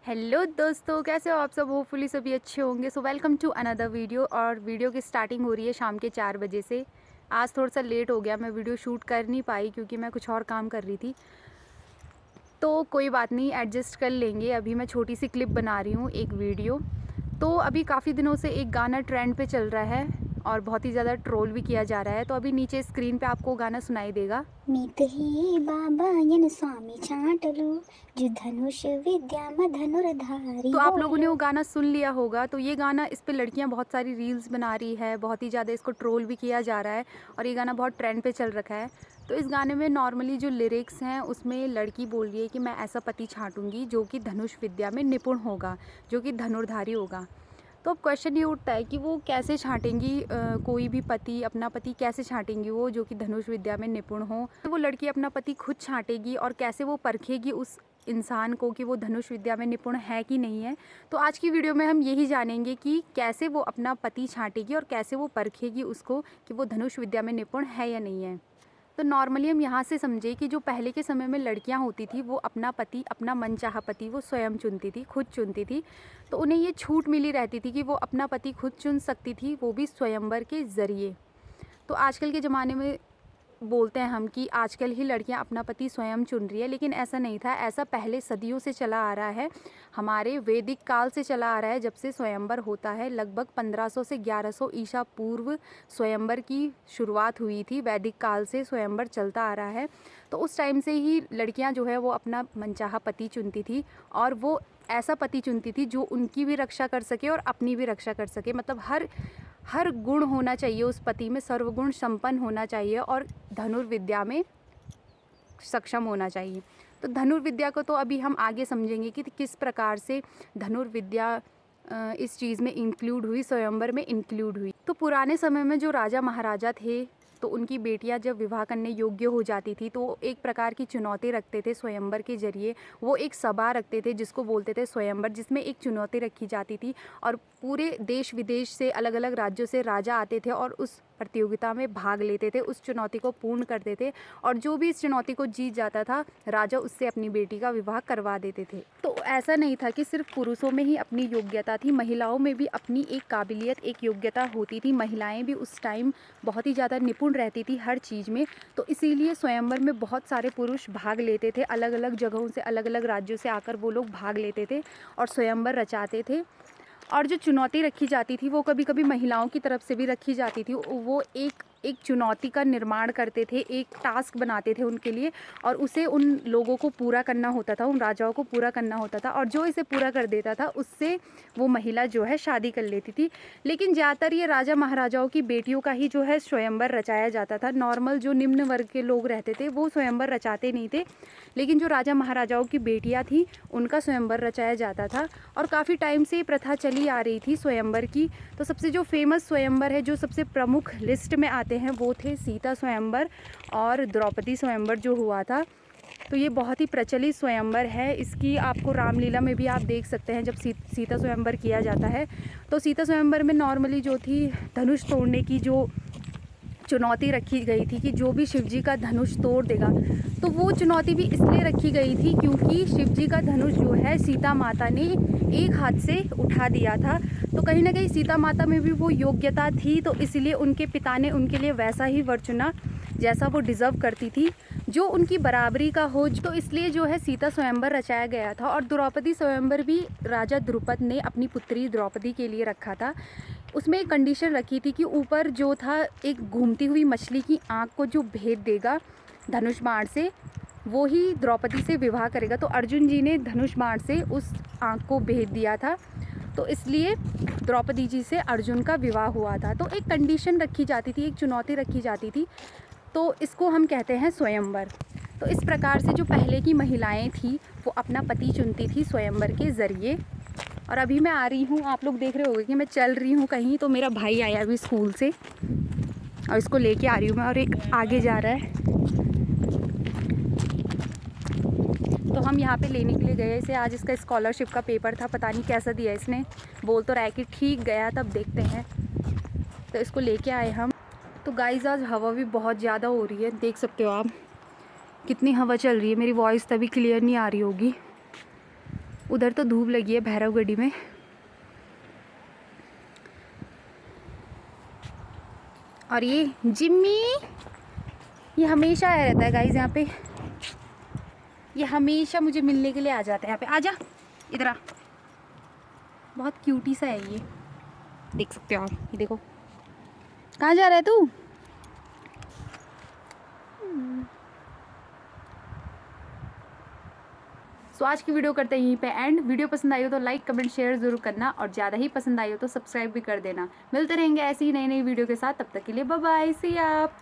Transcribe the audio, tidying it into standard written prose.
Hello दोस्तों, कैसे हो आप सब। होपफुली सभी अच्छे होंगे। So welcome to another video. और वीडियो की स्टार्टिंग हो रही है शाम के 4 बजे से। आज थोड़ा सा लेट हो गया, मैं वीडियो शूट कर नहीं पाई क्योंकि मैं कुछ और काम कर रही थी। तो कोई बात नहीं, एडजस्ट कर लेंगे। अभी मैं छोटी सी क्लिप बना रही हूँ, एक वीडियो। तो अभी काफ़ी दिनों से एक गाना ट्रेंड पे चल रहा है और बहुत ही ज़्यादा ट्रोल भी किया जा रहा है। तो अभी नीचे स्क्रीन पे आपको गाना सुनाई देगा। मीत ही बाबायन स्वामी छाटलू जो धनुष विद्या में धनुर्धारी तो आप लोगों ने बोलो। वो गाना सुन लिया होगा। तो ये गाना, इस पे लड़कियां बहुत सारी रील्स बना रही है, बहुत ही ज़्यादा इसको ट्रोल भी किया जा रहा है और ये गाना बहुत ट्रेंड पे चल रखा है। तो इस गाने में नॉर्मली जो लिरिक्स हैं उसमें लड़की बोल रही है कि मैं ऐसा पति छांटूंगी जो कि धनुष विद्या में निपुण होगा, जो कि धनुर्धारी होगा। तो अब क्वेश्चन ये उठता है कि वो कैसे छांटेंगी, कोई भी पति, अपना पति कैसे छांटेंगी वो जो कि धनुष विद्या में निपुण हो। तो वो लड़की अपना पति खुद छांटेगी और कैसे वो परखेगी उस इंसान को कि वो धनुष विद्या में निपुण है कि नहीं है। तो आज की वीडियो में हम यही जानेंगे कि कैसे वो अपना पति छांटेगी और कैसे वो परखेगी उसको कि वो धनुष विद्या में निपुण है या नहीं है। तो नॉर्मली हम यहाँ से समझे कि जो पहले के समय में लड़कियाँ होती थी वो अपना पति, अपना मनचाहा पति वो स्वयं चुनती थी, खुद चुनती थी। तो उन्हें ये छूट मिली रहती थी कि वो अपना पति खुद चुन सकती थी, वो भी स्वयंवर के ज़रिए। तो आजकल के ज़माने में बोलते हैं हम कि आजकल ही लड़कियां अपना पति स्वयं चुन रही है, लेकिन ऐसा नहीं था। ऐसा पहले सदियों से चला आ रहा है, हमारे वैदिक काल से चला आ रहा है। जब से स्वयंवर होता है, लगभग 1500 से 1100 ईसा पूर्व स्वयंवर की शुरुआत हुई थी। वैदिक काल से स्वयंवर चलता आ रहा है। तो उस टाइम से ही लड़कियां जो है वो अपना मनचाहा पति चुनती थी और वो ऐसा पति चुनती थी जो उनकी भी रक्षा कर सके और अपनी भी रक्षा कर सके। मतलब हर गुण होना चाहिए उस पति में, सर्वगुण संपन्न होना चाहिए और धनुर्विद्या में सक्षम होना चाहिए। तो धनुर्विद्या को तो अभी हम आगे समझेंगे कि किस प्रकार से धनुर्विद्या इस चीज़ में इंक्लूड हुई, स्वयंवर में इंक्लूड हुई। तो पुराने समय में जो राजा महाराजा थे, तो उनकी बेटियां जब विवाह करने योग्य हो जाती थी तो एक प्रकार की चुनौती रखते थे स्वयंवर के जरिए। वो एक सभा रखते थे जिसको बोलते थे स्वयंवर, जिसमें एक चुनौती रखी जाती थी और पूरे देश विदेश से, अलग अलग राज्यों से राजा आते थे और उस प्रतियोगिता में भाग लेते थे, उस चुनौती को पूर्ण करते थे। और जो भी इस चुनौती को जीत जाता था, राजा उससे अपनी बेटी का विवाह करवा देते थे। तो ऐसा नहीं था कि सिर्फ पुरुषों में ही अपनी योग्यता थी, महिलाओं में भी अपनी एक काबिलियत, एक योग्यता होती थी। महिलाएं भी उस टाइम बहुत ही ज़्यादा निपुण रहती थी हर चीज़ में। तो इसीलिए स्वयंवर में बहुत सारे पुरुष भाग लेते थे, अलग अलग जगहों से, अलग अलग राज्यों से आकर वो लोग भाग लेते थे और स्वयंवर रचाते थे। और जो चुनौती रखी जाती थी वो कभी कभी महिलाओं की तरफ से भी रखी जाती थी। वो एक एक चुनौती का निर्माण करते थे, एक टास्क बनाते थे उनके लिए और उसे उन लोगों को पूरा करना होता था, उन राजाओं को पूरा करना होता था। और जो इसे पूरा कर देता था उससे वो महिला जो है शादी कर लेती थी। लेकिन ज़्यादातर ये राजा महाराजाओं की बेटियों का ही जो है स्वयंवर रचाया जाता था। नॉर्मल जो निम्न वर्ग के लोग रहते थे वो स्वयंवर रचाते नहीं थे, लेकिन जो राजा महाराजाओं की बेटियां थीं उनका स्वयंवर रचाया जाता था। और काफ़ी टाइम से ये प्रथा चली आ रही थी स्वयंवर की। तो सबसे जो फेमस स्वयंवर है, जो सबसे प्रमुख लिस्ट में आते हैं, वो थे सीता स्वयंवर और द्रौपदी स्वयंवर जो हुआ था। तो ये बहुत ही प्रचलित स्वयंवर है। इसकी आपको रामलीला में भी आप देख सकते हैं जब सीता स्वयंवर किया जाता है। तो सीता स्वयंवर में नॉर्मली जो थी, धनुष तोड़ने की जो चुनौती रखी गई थी कि जो भी शिवजी का धनुष तोड़ देगा। तो वो चुनौती भी इसलिए रखी गई थी क्योंकि शिवजी का धनुष जो है सीता माता ने एक हाथ से उठा दिया था। तो कहीं ना कहीं सीता माता में भी वो योग्यता थी, तो इसलिए उनके पिता ने उनके लिए वैसा ही वर चुना जैसा वो डिज़र्व करती थी, जो उनकी बराबरी का हो। तो इसलिए जो है सीता स्वयंवर रचाया गया था। और द्रौपदी स्वयंवर भी राजा द्रुपद ने अपनी पुत्री द्रौपदी के लिए रखा था। उसमें एक कंडीशन रखी थी कि ऊपर जो था, एक घूमती हुई मछली की आँख को जो भेद देगा धनुष बाण से, वो ही द्रौपदी से विवाह करेगा। तो अर्जुन जी ने धनुष बाण से उस आँख को भेद दिया था, तो इसलिए द्रौपदी जी से अर्जुन का विवाह हुआ था। तो एक कंडीशन रखी जाती थी, एक चुनौती रखी जाती थी। तो इसको हम कहते हैं स्वयंवर। तो इस प्रकार से जो पहले की महिलाएं थी वो अपना पति चुनती थी स्वयंवर के ज़रिए। और अभी मैं आ रही हूँ, आप लोग देख रहे होंगे कि मैं चल रही हूँ कहीं। तो मेरा भाई आया अभी स्कूल से और इसको लेके आ रही हूँ मैं, और एक आगे जा रहा है। तो हम यहाँ पे लेने के लिए गए इसे। आज इसका स्कॉलरशिप का पेपर था, पता नहीं कैसा दिया इसने। बोल तो रहा है कि ठीक गया, तब देखते हैं। तो इसको लेके आए हम। तो गाइस आज हवा भी बहुत ज़्यादा हो रही है, देख सकते हो आप कितनी हवा चल रही है। मेरी वॉइस तभी क्लियर नहीं आ रही होगी। उधर तो धूप लगी है भैरवगढ़ी में। और ये जिम्मी, ये हमेशा आया रहता है गाइस यहाँ पे। ये हमेशा मुझे मिलने के लिए आ जाता है यहाँ पे। आजा इधर आ, बहुत क्यूटी सा है ये, देख सकते हो आप। ये देखो, कहाँ जा रहा है तू? सो आज की वीडियो करते हैं यहीं पे एंड। वीडियो पसंद आई हो तो लाइक कमेंट शेयर ज़रूर करना, और ज़्यादा ही पसंद आई हो तो सब्सक्राइब भी कर देना। मिलते रहेंगे ऐसी ही नई नई वीडियो के साथ, तब तक के लिए बाय बाय, सी आप।